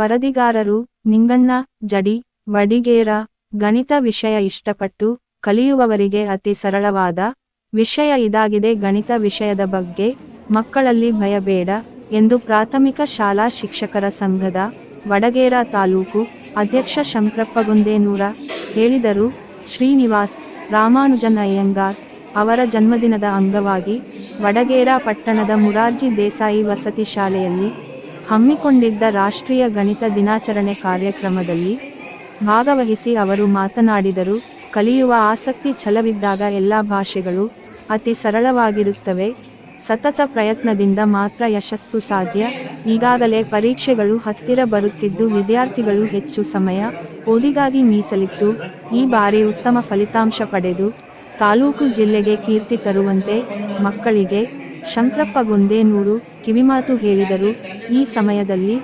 ವರದಿಗಾರರು ನಿಂಗಣ್ಣ ಜಡಿ ವಡಿಗೇರ. ಗಣಿತ ವಿಷಯ ಇಷ್ಟಪಟ್ಟು ಕಲಿಯುವವರಿಗೆ ಅತಿ ಸರಳವಾದ ವಿಷಯ ಇದಾಗಿದೆ. ಗಣಿತ ವಿಷಯದ ಬಗ್ಗೆ ಮಕ್ಕಳಲ್ಲಿ ಭಯ ಬೇಡ ಎಂದು ಪ್ರಾಥಮಿಕ ಶಾಲಾ ಶಿಕ್ಷಕರ ಸಂಘದ ವಡಗೇರ ತಾಲೂಕು ಅಧ್ಯಕ್ಷ ಶಂಕರಪ್ಪಗುಂದೇನೂರ ಹೇಳಿದರು. ಶ್ರೀನಿವಾಸ್ ರಾಮಾನುಜನ್ ಅಯ್ಯಂಗಾರ್ ಅವರ ಜನ್ಮದಿನದ ಅಂಗವಾಗಿ ವಡಗೇರ ಪಟ್ಟಣದ ಮುರಾರ್ಜಿ ದೇಸಾಯಿ ವಸತಿ ಶಾಲೆಯಲ್ಲಿ ಹಮ್ಮಿಕೊಂಡಿದ್ದ ರಾಷ್ಟ್ರೀಯ ಗಣಿತ ದಿನಾಚರಣೆ ಕಾರ್ಯಕ್ರಮದಲ್ಲಿ ಭಾಗವಹಿಸಿ ಅವರು ಮಾತನಾಡಿದರು. ಕಲಿಯುವ ಆಸಕ್ತಿ ಛಲವಿದ್ದಾಗ ಎಲ್ಲ ಭಾಷೆಗಳು ಅತಿ ಸರಳವಾಗಿರುತ್ತವೆ. ಸತತ ಪ್ರಯತ್ನದಿಂದ ಮಾತ್ರ ಯಶಸ್ಸು ಸಾಧ್ಯ. ಈಗಾಗಲೇ ಪರೀಕ್ಷೆಗಳು ಹತ್ತಿರ ಬರುತ್ತಿದ್ದು ವಿದ್ಯಾರ್ಥಿಗಳು ಹೆಚ್ಚು ಸಮಯ ಓದಿಗಾಗಿ ಮೀಸಲಿಟ್ಟು ಈ ಬಾರಿ ಉತ್ತಮ ಫಲಿತಾಂಶ ಪಡೆದು ತಾಲೂಕು ಜಿಲ್ಲೆಗೆ ಕೀರ್ತಿ ತರುವಂತೆ ಮಕ್ಕಳಿಗೆ ಶಂಕರಪ್ಪಗುಂದೇನೂರು ಕಿವಿಮಾತು ಹೇಳಿದರು. ಈ ಸಮಯದಲ್ಲಿ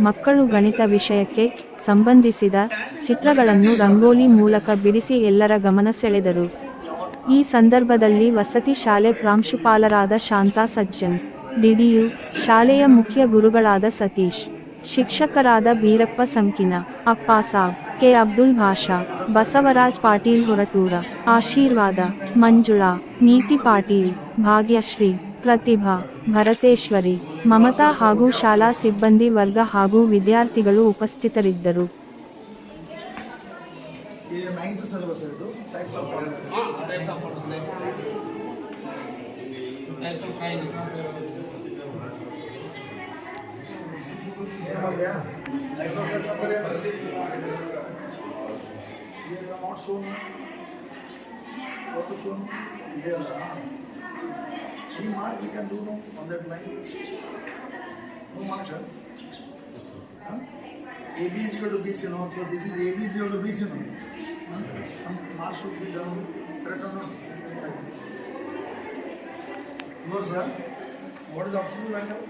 ಮಕ್ಕಳು ಗಣಿತ ವಿಷಯಕ್ಕೆ ಸಂಬಂಧಿಸಿದ ಚಿತ್ರಗಳನ್ನು ರಂಗೋಲಿ ಮೂಲಕ ಬಿಡಿಸಿ ಎಲ್ಲರ ಗಮನ ಸೆಳೆದರು. ಈ ಸಂದರ್ಭದಲ್ಲಿ ವಸತಿ ಶಾಲೆ ಪ್ರಾಂಶುಪಾಲರಾದ ಶಾಂತಾ ಸಜ್ಜನ್, ಡಿಡಿಯು ಶಾಲೆಯ ಮುಖ್ಯ ಗುರುಗಳಾದ ಸತೀಶ್, ಶಿಕ್ಷಕರಾದ ಬೀರಪ್ಪ ಸಂಕಿನ, ಅಪ್ಪಾಸಾಬ್, ಕೆ ಅಬ್ದುಲ್ ಭಾಷಾ, ಬಸವರಾಜ್ ಪಾಟೀಲ್ ಹೊರಟೂರ, ಆಶೀರ್ವಾದ, ಮಂಜುಳಾ, ನೀತಿ ಪಾಟೀಲ್, ಭಾಗ್ಯಶ್ರೀ, ಪ್ರತಿಭಾ, ಭರತೇಶ್ವರಿ, ಮಮತಾ ಹಾಗೂ ಶಾಲಾ ಸಿಬ್ಬಂದಿ ವರ್ಗ ಹಾಗೂ ವಿದ್ಯಾರ್ಥಿಗಳು ಉಪಸ್ಥಿತರಿದ್ದರು. Any mark we can do no on that line? No mark, sir. AB is equal to BC now, so this is AB is equal to BC now. Some mark should be done. Correct or not? No, sir. What is optional right now?